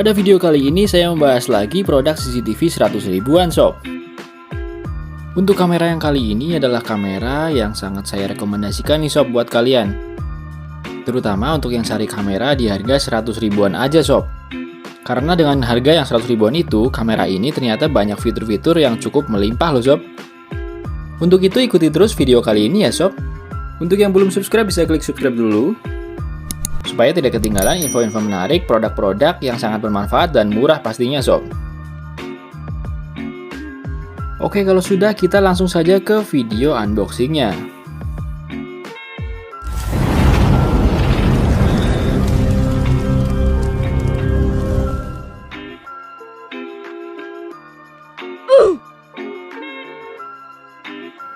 Pada video kali ini saya membahas lagi produk CCTV 100 ribuan sob. Untuk kamera yang kali ini adalah kamera yang sangat saya rekomendasikan nih sob buat kalian. Terutama untuk yang cari kamera di harga 100 ribuan aja sob. Karena dengan harga yang 100 ribuan itu, kamera ini ternyata banyak fitur-fitur yang cukup melimpah loh sob. Untuk itu ikuti terus video kali ini ya sob. Untuk yang belum subscribe bisa klik subscribe dulu, supaya tidak ketinggalan info-info menarik, produk-produk yang sangat bermanfaat dan murah pastinya sob. Oke, kalau sudah kita langsung saja ke video unboxingnya.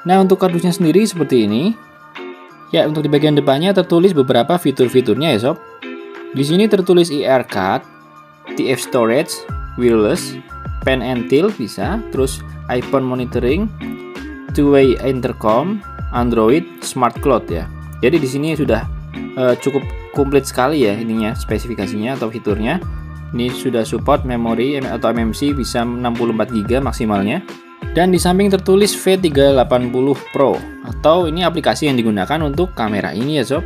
Nah, untuk kardusnya sendiri seperti ini. Ya, untuk di bagian depannya tertulis beberapa fitur-fiturnya ya sob. Di sini tertulis IR card, TF storage, wireless, pen and tilt bisa, terus iPhone monitoring, two-way intercom, Android, smart cloud ya. Jadi di sini sudah cukup komplit sekali ya ininya, spesifikasinya atau fiturnya. Ini sudah support memori atau MMC bisa 64 GB maksimalnya. Dan di samping tertulis V380 Pro, atau ini aplikasi yang digunakan untuk kamera ini ya sob.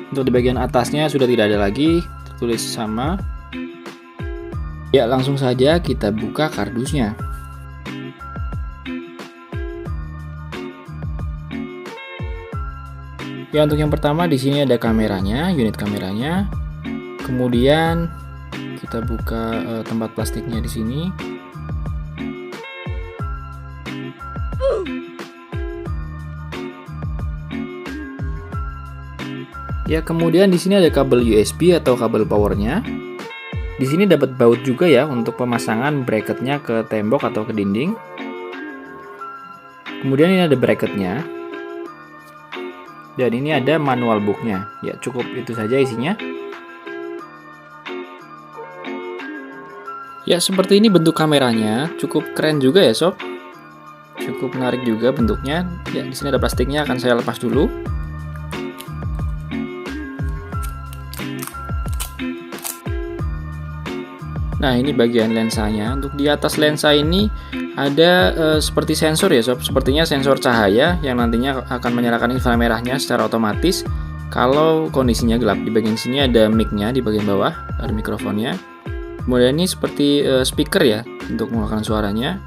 Untuk di bagian atasnya sudah tidak ada lagi, tertulis sama. Ya, langsung saja kita buka kardusnya. Ya, untuk yang pertama di sini ada kameranya, unit kameranya. Kemudian kita buka tempat plastiknya di sini. Ya, kemudian di sini ada kabel USB atau kabel powernya. Di sini dapat baut juga ya untuk pemasangan bracketnya ke tembok atau ke dinding. Kemudian ini ada bracketnya. Dan ini ada manual booknya. Ya, cukup itu saja isinya. Ya, seperti ini bentuk kameranya. Cukup keren juga ya sob. Cukup menarik juga bentuknya. Ya, di sini ada plastiknya, akan saya lepas dulu. Nah, ini bagian lensanya. Untuk di atas lensa ini ada seperti sensor ya sob. Sepertinya sensor cahaya yang nantinya akan menyalakan inframerahnya secara otomatis kalau kondisinya gelap. Di bagian sini ada mic-nya di bagian bawah, ada mikrofonnya. Kemudian ini seperti speaker ya untuk mengeluarkan suaranya.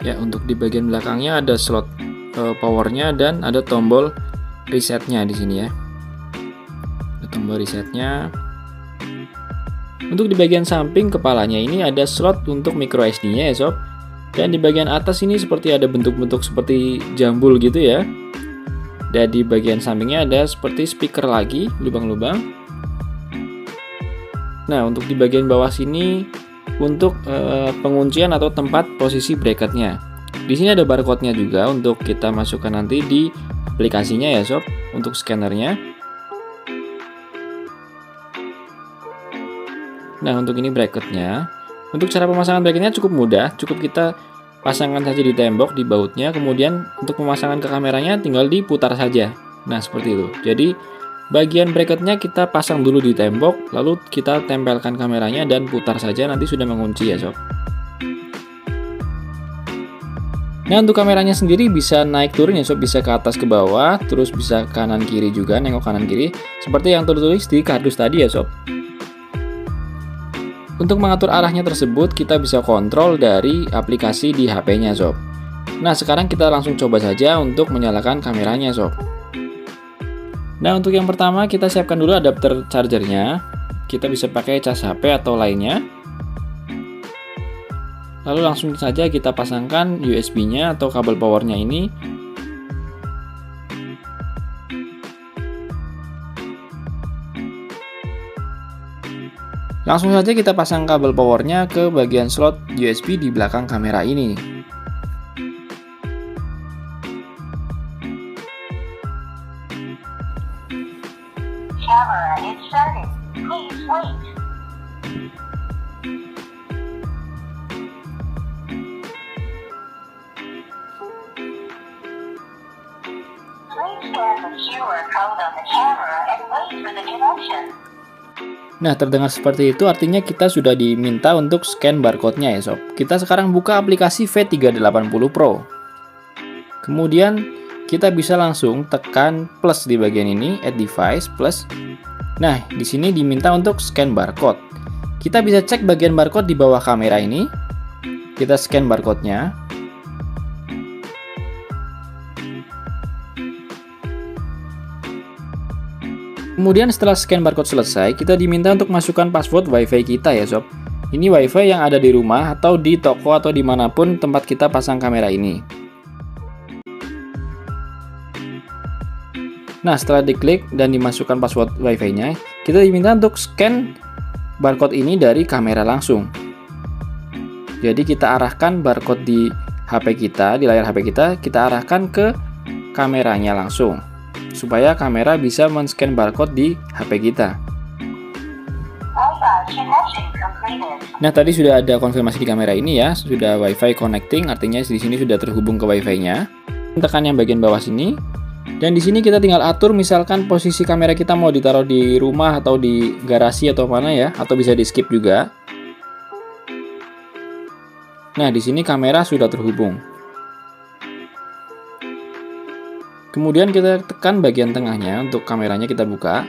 Ya, untuk di bagian belakangnya ada slot powernya dan ada tombol resetnya di sini ya. Ada tombol resetnya. Untuk di bagian samping kepalanya ini ada slot untuk micro SD-nya ya sob. Dan di bagian atas ini seperti ada bentuk-bentuk seperti jambul gitu ya. Dan di bagian sampingnya ada seperti speaker lagi, lubang-lubang. Nah, untuk di bagian bawah sini untuk penguncian atau tempat posisi bracketnya. Di sini ada barcode-nya juga untuk kita masukkan nanti di aplikasinya ya sob, untuk scannernya. Nah, untuk ini bracketnya. Untuk cara pemasangan bracketnya cukup mudah, cukup kita pasangkan saja di tembok, di bautnya. Kemudian untuk pemasangan ke kameranya tinggal diputar saja. Nah, seperti itu. Jadi bagian bracketnya kita pasang dulu di tembok, lalu kita tempelkan kameranya dan putar saja, nanti sudah mengunci ya sob. Nah, untuk kameranya sendiri bisa naik turun ya sob, bisa ke atas ke bawah, terus bisa kanan kiri juga, nengok kanan kiri, seperti yang tertulis di kardus tadi ya sob. Untuk mengatur arahnya tersebut kita bisa kontrol dari aplikasi di HP-nya sob. Nah, sekarang kita langsung coba saja untuk menyalakan kameranya sob. Nah, untuk yang pertama kita siapkan dulu adapter chargernya. Kita bisa pakai cas HP atau lainnya. Lalu langsung saja kita pasangkan USB-nya atau kabel powernya ini. Langsung saja kita pasang kabel powernya ke bagian slot USB di belakang kamera ini. Camera is starting. Please wait. Please scan the QR code on the camera and wait for the connection. Nah, terdengar seperti itu artinya kita sudah diminta untuk scan barcode-nya ya sob. Kita sekarang buka aplikasi V380 Pro. Kemudian kita bisa langsung tekan plus di bagian ini, add device plus. Nah, di sini diminta untuk scan barcode. Kita bisa cek bagian barcode di bawah kamera ini. Kita scan barcode-nya. Kemudian setelah scan barcode selesai, kita diminta untuk masukkan password WiFi kita ya sob. Ini WiFi yang ada di rumah atau di toko atau dimanapun tempat kita pasang kamera ini. Nah, setelah diklik dan dimasukkan password WiFi-nya, kita diminta untuk scan barcode ini dari kamera langsung. Jadi kita arahkan barcode di HP kita, di layar HP kita arahkan ke kameranya langsung, supaya kamera bisa men-scan barcode di HP kita. Nah, tadi sudah ada konfirmasi di kamera ini ya, sudah WiFi connecting, artinya di sini sudah terhubung ke WiFi-nya. Tekan yang bagian bawah sini. Dan di sini kita tinggal atur misalkan posisi kamera kita mau ditaruh di rumah atau di garasi atau mana ya, atau bisa di skip juga. Nah, di sini kamera sudah terhubung. Kemudian kita tekan bagian tengahnya untuk kameranya kita buka.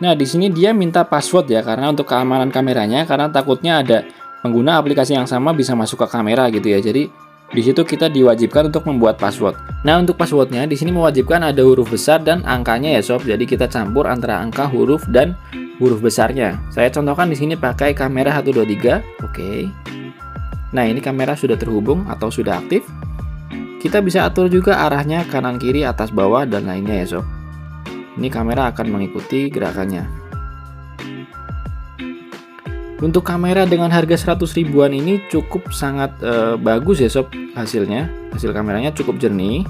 Nah, di sini dia minta password ya, karena untuk keamanan kameranya, karena takutnya ada pengguna aplikasi yang sama bisa masuk ke kamera gitu ya. Jadi di situ kita diwajibkan untuk membuat password. Nah, untuk passwordnya di sini mewajibkan ada huruf besar dan angkanya ya sob. Jadi kita campur antara angka, huruf dan huruf besarnya. Saya contohkan di sini pakai kamera 123. Oke. Nah, ini kamera sudah terhubung atau sudah aktif. Kita bisa atur juga arahnya kanan kiri, atas bawah dan lainnya ya sob. Ini kamera akan mengikuti gerakannya. Untuk kamera dengan harga 100 ribuan ini cukup sangat bagus ya sob hasilnya. Hasil kameranya cukup jernih.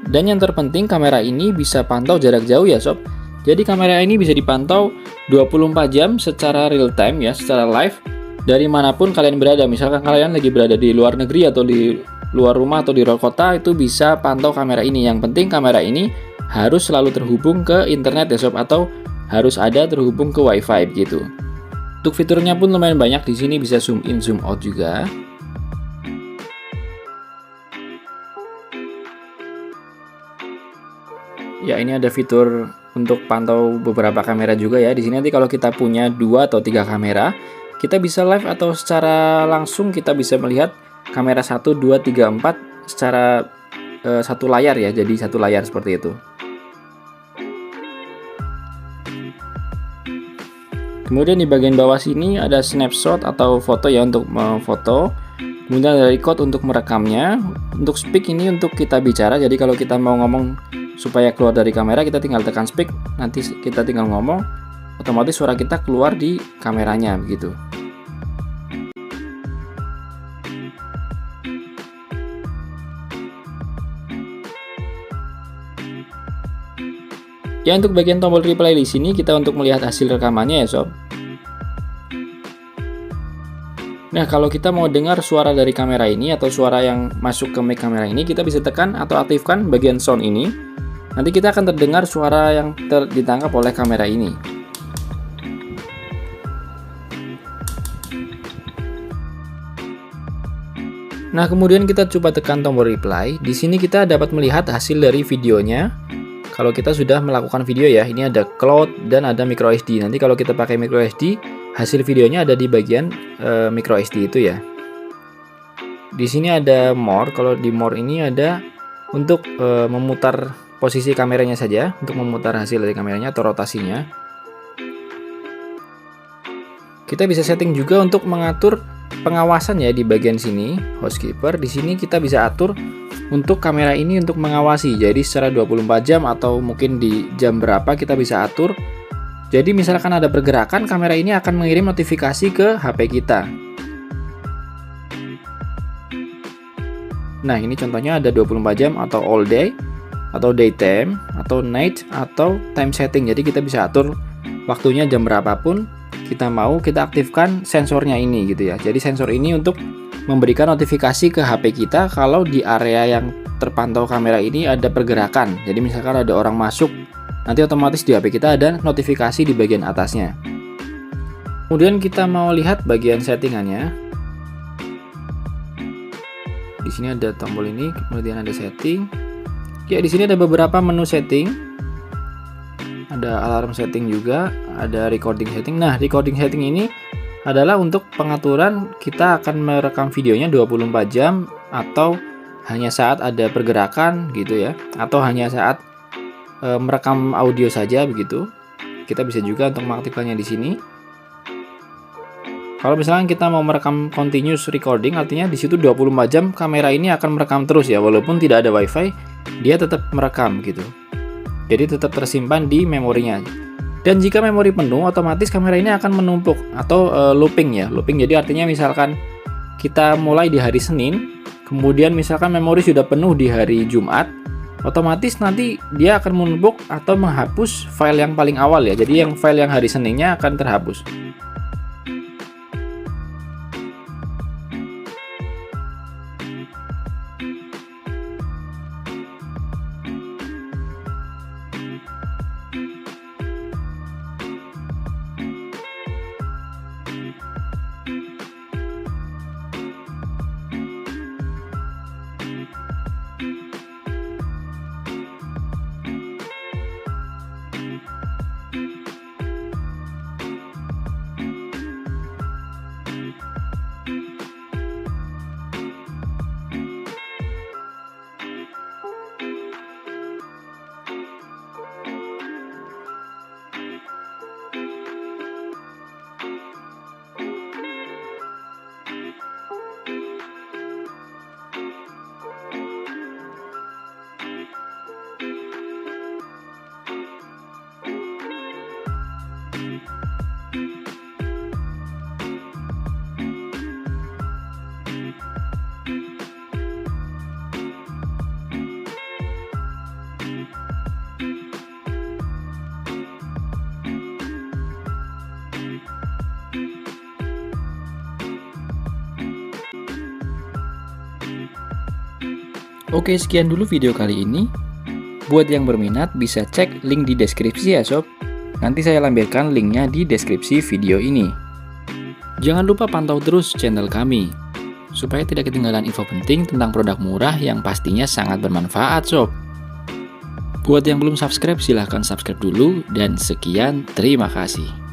Dan yang terpenting kamera ini bisa pantau jarak jauh ya sob. Jadi kamera ini bisa dipantau 24 jam secara real time ya, secara live dari manapun kalian berada. Misalkan kalian lagi berada di luar negeri atau di luar rumah atau di luar kota, itu bisa pantau kamera ini. Yang penting kamera ini harus selalu terhubung ke internet ya sob, atau harus ada terhubung ke WiFi gitu. Untuk fiturnya pun lumayan banyak, di sini bisa zoom in, zoom out juga. Ya, ini ada fitur untuk pantau beberapa kamera juga ya. Di sini nanti kalau kita punya 2 atau 3 kamera, kita bisa live atau secara langsung kita bisa melihat kamera 1, 2, 3, 4 secara satu layar ya. Jadi satu layar seperti itu. Kemudian di bagian bawah sini ada snapshot atau foto ya untuk memfoto. Kemudian ada record untuk merekamnya. Untuk speak ini untuk kita bicara. Jadi kalau kita mau ngomong supaya keluar dari kamera, kita tinggal tekan speak. Nanti kita tinggal ngomong, otomatis suara kita keluar di kameranya begitu. Ya, untuk bagian tombol replay di sini kita untuk melihat hasil rekamannya ya sob. Nah, kalau kita mau dengar suara dari kamera ini atau suara yang masuk ke mic kamera ini, kita bisa tekan atau aktifkan bagian sound ini. Nanti kita akan terdengar suara yang ditangkap oleh kamera ini. Nah, kemudian kita coba tekan tombol replay. Di sini kita dapat melihat hasil dari videonya. Kalau kita sudah melakukan video ya, ini ada cloud dan ada micro SD. Nanti kalau kita pakai micro SD, hasil videonya ada di bagian micro SD itu ya. Di sini ada more. Kalau di more ini ada untuk memutar posisi kameranya saja, untuk memutar hasil dari kameranya atau rotasinya. Kita bisa setting juga untuk mengatur pengawasan ya di bagian sini, housekeeper. Di sini kita bisa atur untuk kamera ini untuk mengawasi. Jadi secara 24 jam atau mungkin di jam berapa kita bisa atur. Jadi misalkan ada pergerakan, kamera ini akan mengirim notifikasi ke HP kita. Nah, ini contohnya ada 24 jam atau all day, atau daytime, atau night, atau time setting. Jadi kita bisa atur waktunya jam berapapun kita mau, kita aktifkan sensornya ini gitu ya. Jadi sensor ini untuk memberikan notifikasi ke HP kita kalau di area yang terpantau kamera ini ada pergerakan. Jadi misalkan ada orang masuk nanti otomatis di HP kita ada notifikasi di bagian atasnya. Kemudian kita mau lihat bagian settingannya. Di sini ada tombol ini, kemudian ada setting. Ya, di sini ada beberapa menu setting. Ada alarm setting juga, ada recording setting. Nah, recording setting ini adalah untuk pengaturan kita akan merekam videonya 24 jam atau hanya saat ada pergerakan gitu ya, atau hanya saat merekam audio saja begitu. Kita bisa juga untuk mengaktifkannya di sini. Kalau misalkan kita mau merekam continuous recording, artinya di situ 24 jam kamera ini akan merekam terus ya, walaupun tidak ada WiFi, dia tetap merekam gitu. Jadi tetap tersimpan di memorinya. Dan jika memori penuh, otomatis kamera ini akan menumpuk atau looping ya. Looping jadi artinya misalkan kita mulai di hari Senin, kemudian misalkan memori sudah penuh di hari Jumat, otomatis nanti dia akan menumpuk atau menghapus file yang paling awal ya. Jadi yang file yang hari Seninnya akan terhapus. Oke, sekian dulu video kali ini. Buat yang berminat bisa cek link di deskripsi ya sob. Nanti saya lampirkan linknya di deskripsi video ini. Jangan lupa pantau terus channel kami, supaya tidak ketinggalan info penting tentang produk murah yang pastinya sangat bermanfaat sob. Buat yang belum subscribe silahkan subscribe dulu, dan sekian, terima kasih.